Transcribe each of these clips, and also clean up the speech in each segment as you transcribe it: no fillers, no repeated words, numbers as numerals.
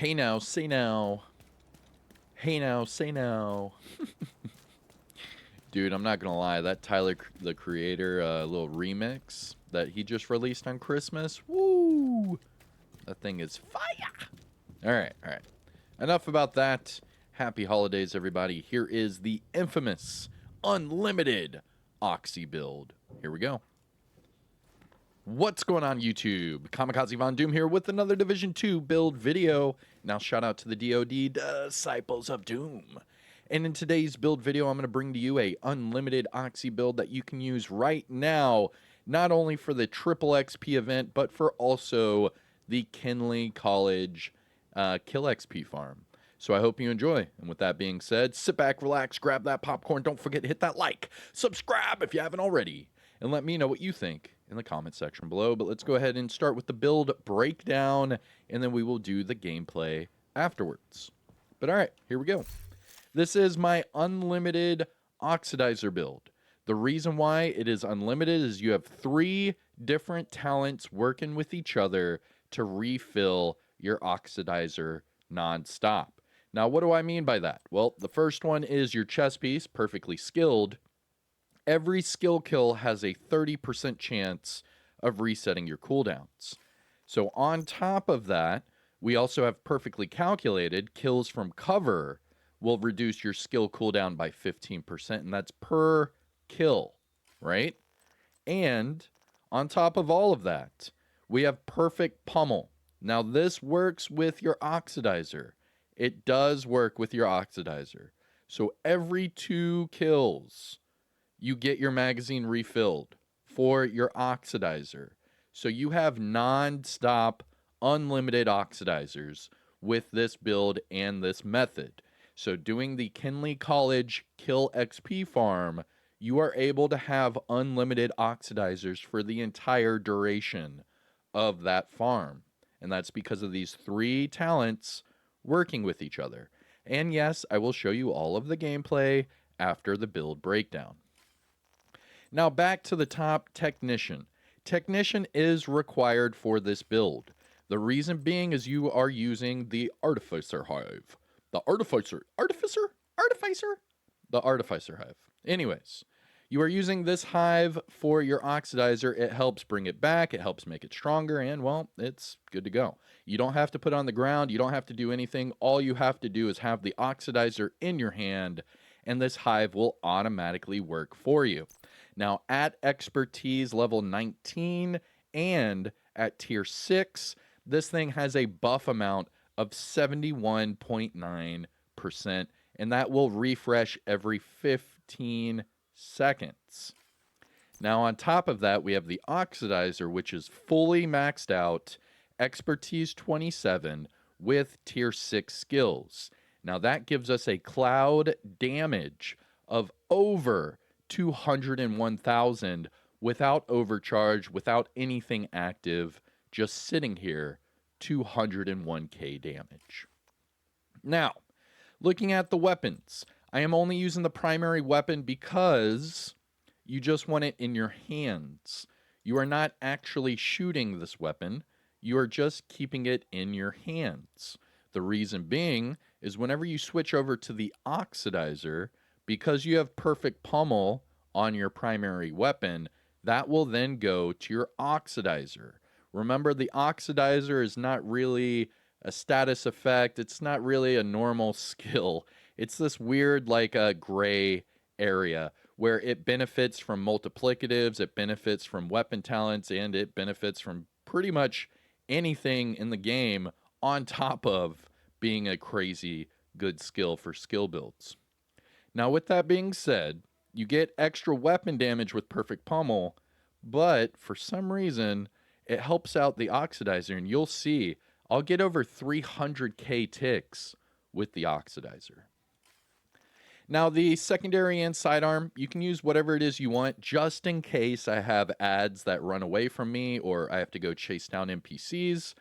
Hey now, say now. Hey now, say now. Dude, I'm not gonna lie, that Tyler, the Creator, little remix that he just released on Christmas, woo! That thing is fire! Alright, alright. Enough about that. Happy holidays, everybody. Here is the infamous, unlimited OXY build. Here we go. What's going on, YouTube? Kamikazevondoom here with another Division 2 build video. Now shout out to the DoD, Disciples of Doom. And in today's build video, I'm going to bring to you a unlimited OXY build that you can use right now, not only for the triple XP event, but for also the KENLY College Kill XP farm. So I hope you enjoy. And with that being said, sit back, relax, grab that popcorn. Don't forget to hit that like, subscribe if you haven't already, and let me know what you think in the comment section below. But let's go ahead and start with the build breakdown, and then we will do the gameplay afterwards. But all right, here we go. This is my unlimited oxidizer build. The reason why it is unlimited is you have 3 different talents working with each other to refill your oxidizer non-stop. Now, what do I mean by that? Well, the first one is your chess piece, perfectly skilled. Every skill kill has a 30% chance of resetting your cooldowns. So on top of that, we also have perfectly calculated. Kills from cover will reduce your skill cooldown by 15%, and that's per kill, right? And on top of all of that, we have perfect pummel. Now, this works with your oxidizer. It does work with your oxidizer. So every 2 kills, you get your magazine refilled for your oxidizer. So you have non-stop, unlimited oxidizers with this build and this method. So doing the KENLY College Kill XP farm, you are able to have unlimited oxidizers for the entire duration of that farm. And that's because of these 3 talents working with each other. And yes, I will show you all of the gameplay after the build breakdown. Now back to the top, Technician. Technician is required for this build. The reason being is you are using the Artificer Hive. The Artificer Hive. Anyways, you are using this hive for your oxidizer. It helps bring it back. It helps make it stronger. And, well, it's good to go. You don't have to put it on the ground. You don't have to do anything. All you have to do is have the oxidizer in your hand, and this hive will automatically work for you. Now, at expertise level 19 and at tier 6, this thing has a buff amount of 71.9%, and that will refresh every 15 seconds. Now, on top of that, we have the oxidizer, which is fully maxed out, expertise 27 with tier 6 skills. Now, that gives us a cloud damage of over 201,000 without overcharge, without anything active, just sitting here, 201k damage. Now, looking at the weapons, I am only using the primary weapon because you just want it in your hands. You are not actually shooting this weapon. You are just keeping it in your hands. The reason being is whenever you switch over to the oxidizer, because you have perfect pummel on your primary weapon, that will then go to your oxidizer. Remember, the oxidizer is not really a status effect. It's not really a normal skill. It's this weird, like a gray area where it benefits from multiplicatives, it benefits from weapon talents, and it benefits from pretty much anything in the game on top of being a crazy good skill for skill builds. Now, with that being said, you get extra weapon damage with perfect pummel, but for some reason, it helps out the oxidizer, and you'll see I'll get over 300k ticks with the oxidizer. Now, the secondary and sidearm, you can use whatever it is you want, just in case I have ads that run away from me or I have to go chase down NPCs.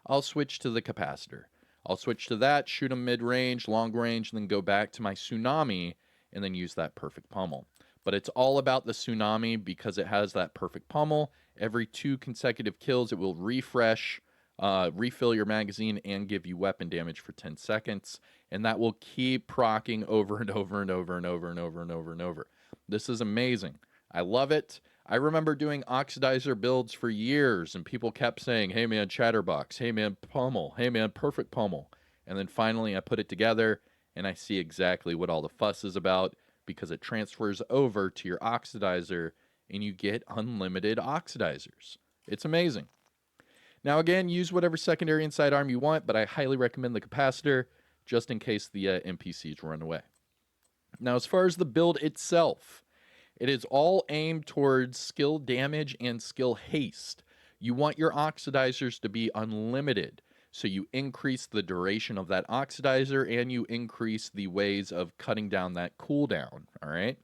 I'll switch to the capacitor. I'll switch to that, shoot them mid-range, long-range, and then go back to my tsunami and then use that perfect pummel. But it's all about the tsunami because it has that perfect pummel. Every 2 consecutive kills, it will refresh refill your magazine, and give you weapon damage for 10 seconds. And that will keep proccing over and over and over and over and over and over and over. This is amazing. I love it. I remember doing oxidizer builds for years, and people kept saying, hey man, chatterbox, hey man, pummel, hey man, perfect pummel. And then finally I put it together, and I see exactly what all the fuss is about, because it transfers over to your oxidizer, and you get unlimited oxidizers. It's amazing. Now again, use whatever secondary and sidearm you want, but I highly recommend the capacitor, just in case the NPCs run away. Now as far as the build itself, it is all aimed towards skill damage and skill haste. You want your oxidizers to be unlimited, so you increase the duration of that oxidizer and you increase the ways of cutting down that cooldown, all right?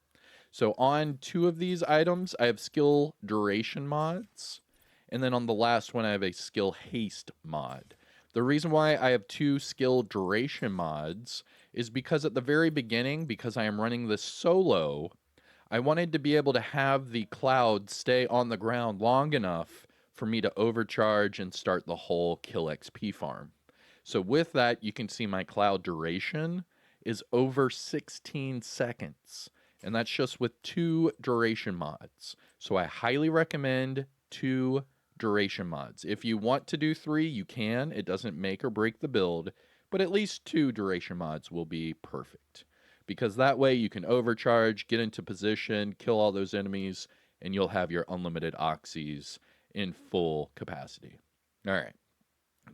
So on 2 of these items, I have skill duration mods, and then on the last one, I have a skill haste mod. The reason why I have 2 skill duration mods is because at the very beginning, because I am running this solo, I wanted to be able to have the cloud stay on the ground long enough for me to overcharge and start the whole kill XP farm. So with that, you can see my cloud duration is over 16 seconds. And that's just with 2 duration mods. So I highly recommend 2 duration mods. If you want to do 3, you can. It doesn't make or break the build, but at least 2 duration mods will be perfect. Because that way you can overcharge, get into position, kill all those enemies, and you'll have your unlimited oxys in full capacity. All right.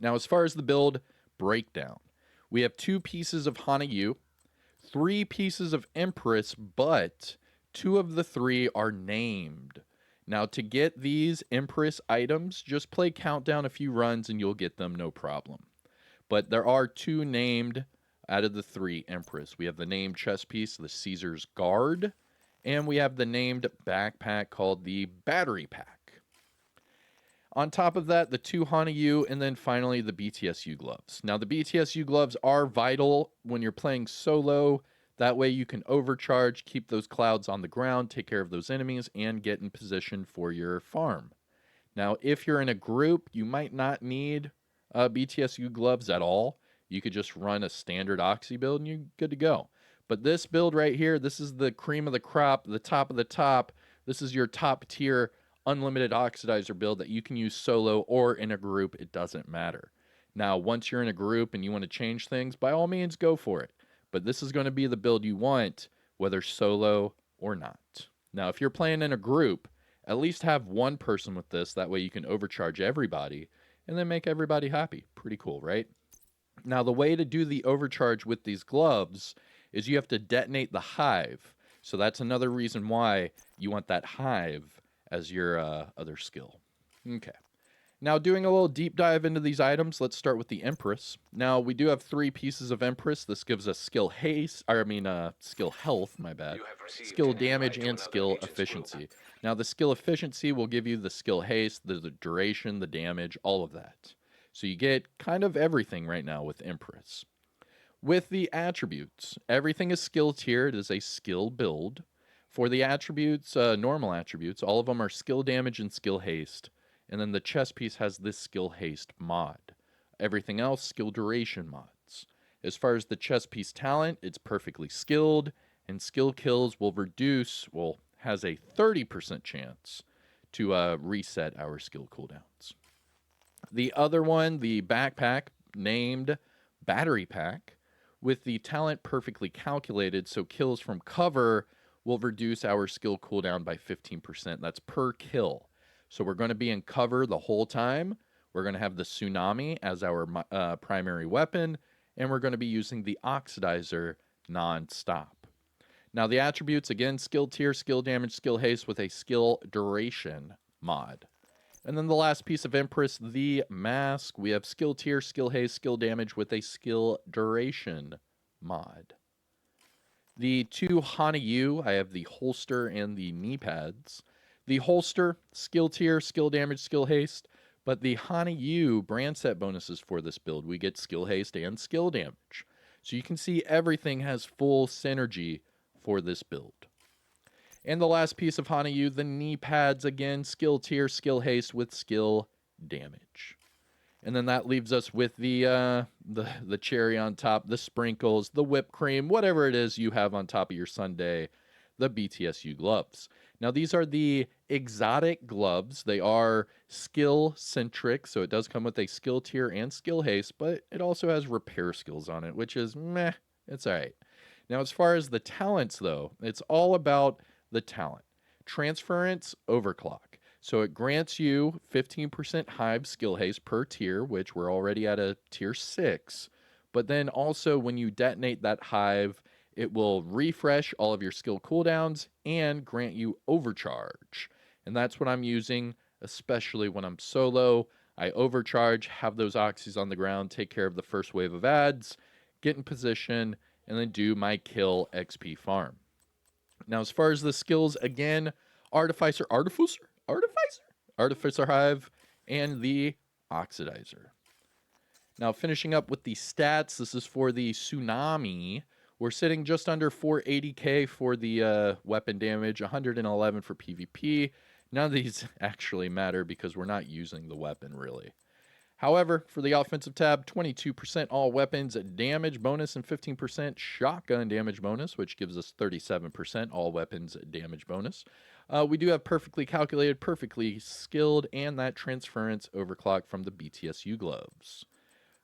Now, as far as the build breakdown, we have 2 pieces of Hanayu, 3 pieces of Empress, but 2 of the 3 are named. Now, to get these Empress items, just play Countdown a few runs and you'll get them, no problem. But there are 2 named out of the 3 Empress. We have the named chest piece, the Caesar's Guard, and we have the named backpack called the Battery Pack. On top of that, the 2 Hanayu, and then finally the BTSU gloves. Now, the BTSU gloves are vital when you're playing solo. That way you can overcharge, keep those clouds on the ground, take care of those enemies, and get in position for your farm. Now, if you're in a group, you might not need BTSU gloves at all. You could just run a standard Oxy build and you're good to go. But this build right here, this is the cream of the crop, the top of the top. This is your top tier unlimited oxidizer build that you can use solo or in a group. It doesn't matter. Now, once you're in a group and you want to change things, by all means, go for it. But this is going to be the build you want, whether solo or not. Now, if you're playing in a group, at least have one person with this. That way you can overcharge everybody and then make everybody happy. Pretty cool, right? Now, the way to do the overcharge with these gloves is you have to detonate the hive. So that's another reason why you want that hive as your other skill. Okay. Now, doing a little deep dive into these items, let's start with the Empress. Now, we do have 3 pieces of Empress. This gives us skill haste, skill health, my bad, skill damage, and skill efficiency. Now, the skill efficiency will give you the skill haste, the duration, the damage, all of that. So you get kind of everything right now with Empress. With the attributes, everything is skill tier. It is a skill build. For the attributes, normal attributes, all of them are skill damage and skill haste. And then the chest piece has this skill haste mod. Everything else, skill duration mods. As far as the chest piece talent, it's perfectly skilled, and skill kills has a 30% chance to reset our skill cooldowns. The other one, the backpack, named Battery Pack, with the talent perfectly calculated, so kills from cover will reduce our skill cooldown by 15%. That's per kill. So we're going to be in cover the whole time. We're going to have the Tsunami as our primary weapon, and we're going to be using the Oxidizer non-stop. Now the attributes, again, skill tier, skill damage, skill haste with a skill duration mod. And then the last piece of Empress, the mask. We have skill tier, skill haste, skill damage with a skill duration mod. The 2 Hanayu, I have the holster and the knee pads. The holster, skill tier, skill damage, skill haste, but the Hanayu brand set bonuses for this build, we get skill haste and skill damage. So you can see everything has full synergy for this build. And the last piece of Hanayu, the knee pads, again, skill tier, skill haste with skill damage. And then that leaves us with the cherry on top, the sprinkles, the whipped cream, whatever it is you have on top of your sundae, the BTSU gloves. Now, these are the exotic gloves. They are skill centric, so it does come with a skill tier and skill haste, but it also has repair skills on it, which is meh, it's all right. Now, as far as the talents, though, it's all about the talent. Transference overclock. So it grants you 15% hive skill haste per tier, which we're already at a tier 6. But then also when you detonate that hive, it will refresh all of your skill cooldowns and grant you overcharge. And that's what I'm using, especially when I'm solo. I overcharge, have those oxys on the ground, take care of the first wave of ads, get in position, and then do my kill XP farm. Now, as far as the skills, again, Artificer Hive, and the Oxidizer. Now, finishing up with the stats, this is for the Tsunami. We're sitting just under 480k for the weapon damage, 111 for PvP. None of these actually matter because we're not using the weapon, really. However, for the offensive tab, 22% all weapons damage bonus and 15% shotgun damage bonus, which gives us 37% all weapons damage bonus. We do have perfectly calculated, perfectly skilled, and that transference overclock from the BTSU gloves.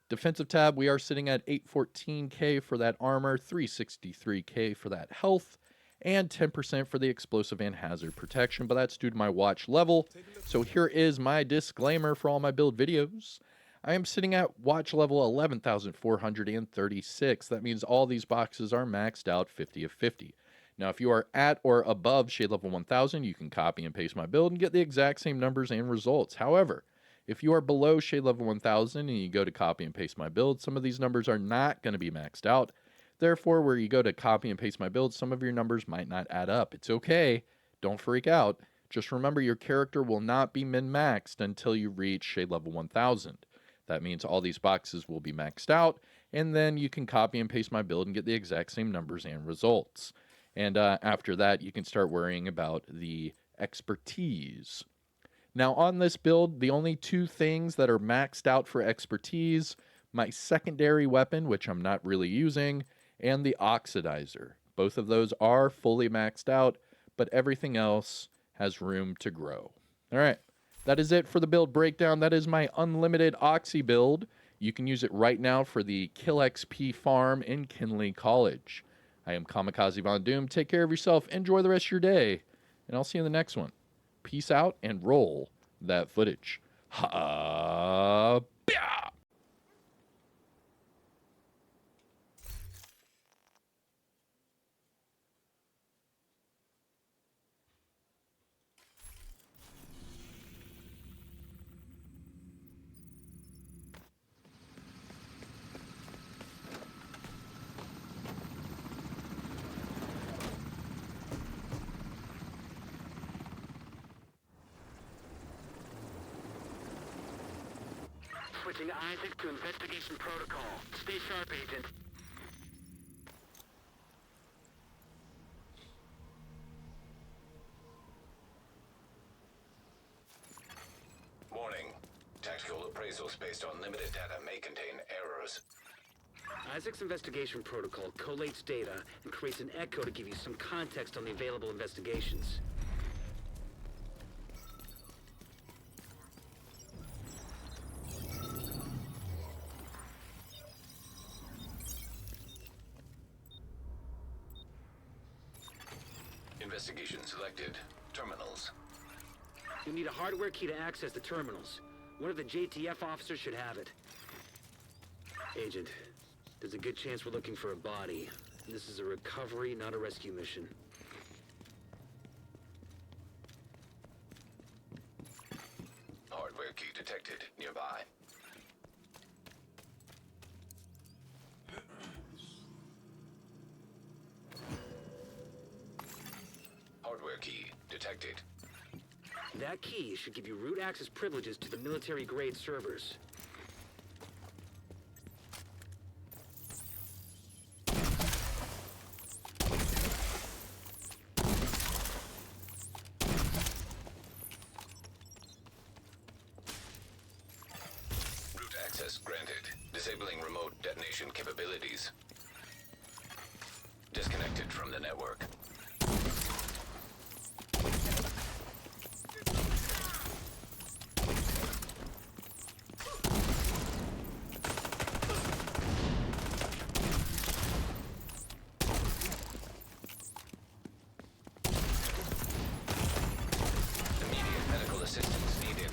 Defensive tab, we are sitting at 814k for that armor, 363k for that health, and 10% for the explosive and hazard protection, but that's due to my watch level. So here is my disclaimer for all my build videos. I am sitting at watch level 11,436. That means all these boxes are maxed out 50 of 50. Now, if you are at or above shade level 1000, you can copy and paste my build and get the exact same numbers and results. However, if you are below shade level 1000 and you go to copy and paste my build, some of these numbers are not going to be maxed out. Therefore, where you go to copy and paste my build, some of your numbers might not add up. It's okay. Don't freak out. Just remember your character will not be min-maxed until you reach shade level 1000. That means all these boxes will be maxed out, and then you can copy and paste my build and get the exact same numbers and results. And after that, you can start worrying about the expertise. Now, on this build, the only two things that are maxed out for expertise, my secondary weapon, which I'm not really using, and the Oxidizer. Both of those are fully maxed out, but everything else has room to grow. All right, that is it for the build breakdown. That is my unlimited Oxy build. You can use it right now for the Kill XP farm in KENLY College. I am Kamikazevondoom. Take care of yourself. Enjoy the rest of your day, and I'll see you in the next one. Peace out and roll that footage. Ha! Switching Isaac to investigation protocol. Stay sharp, Agent. Warning. Tactical appraisals based on limited data may contain errors. Isaac's investigation protocol collates data and creates an echo to give you some context on the available investigations. Investigation selected. Terminals. You'll need a hardware key to access the terminals. One of the JTF officers should have it. Agent, there's a good chance we're looking for a body. This is a recovery, not a rescue mission. Hardware key detected nearby. Hardware key detected. That key should give you root access privileges to the military-grade servers. Root detonation capabilities. Disconnected from the network. Immediate medical assistance needed.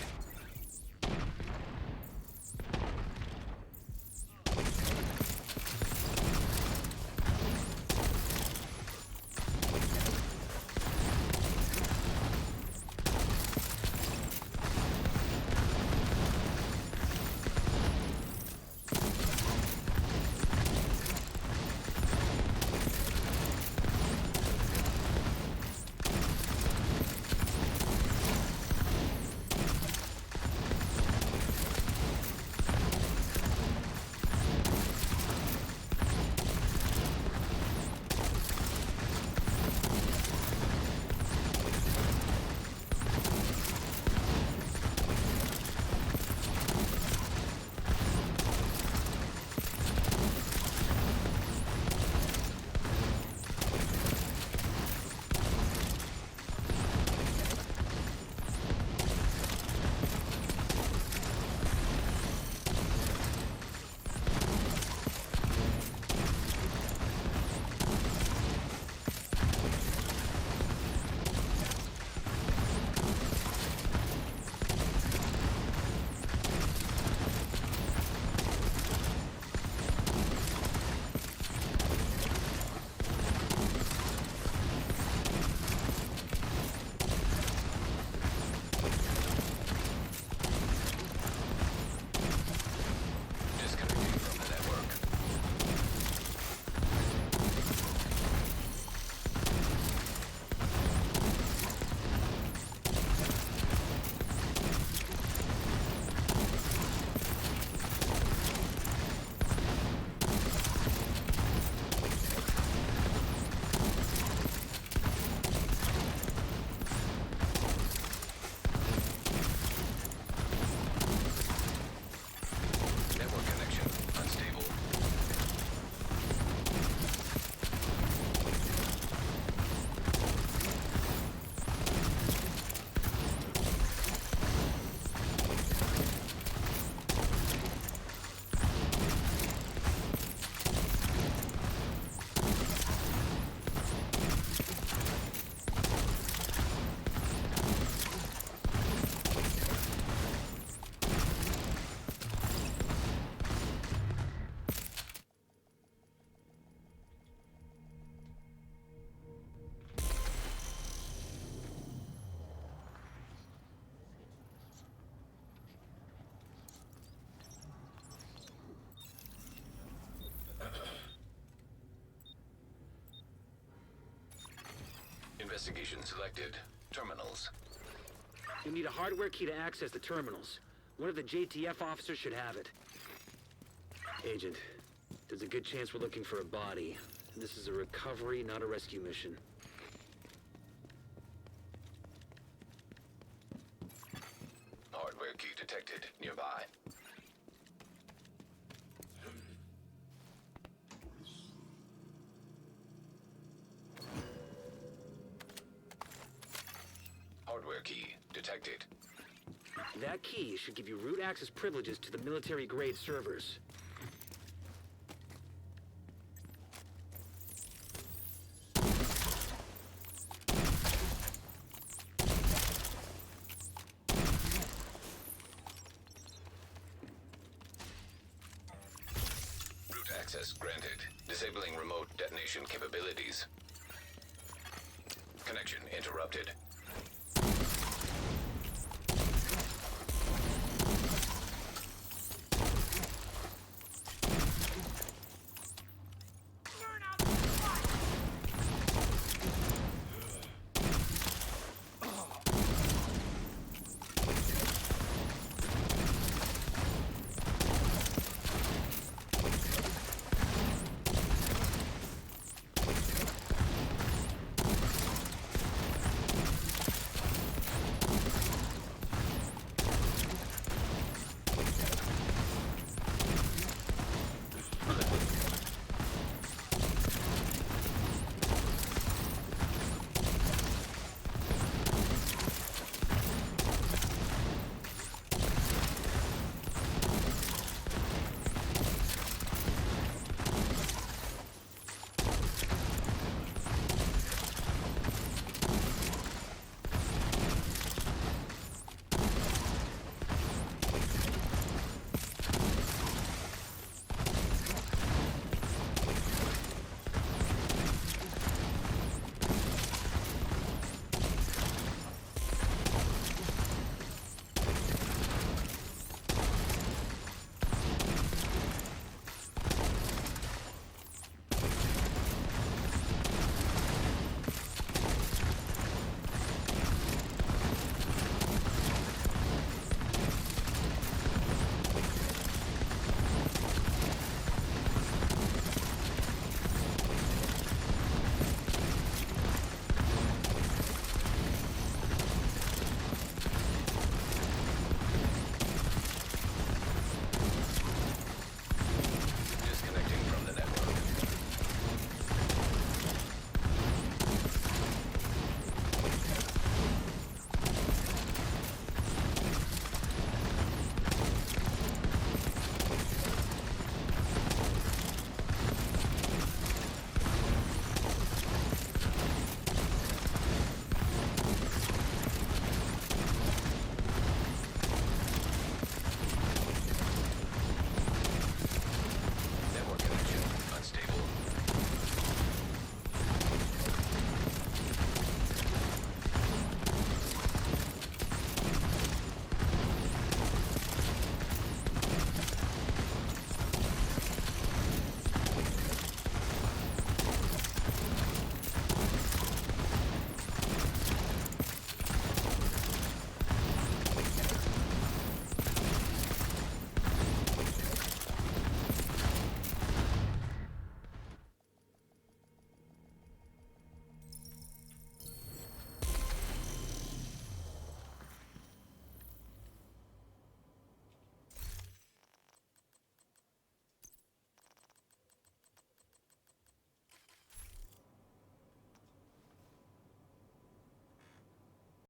Disconnecting from the network. Network connection unstable. Investigation selected. Terminals. You'll need a hardware key to access the terminals. One of the JTF officers should have it. Agent, there's a good chance we're looking for a body. This is a recovery, not a rescue mission. Hardware key detected nearby. Hardware key detected. That key should give you root access privileges to the military-grade servers. Root access granted. Disabling remote detonation capabilities. Connection interrupted.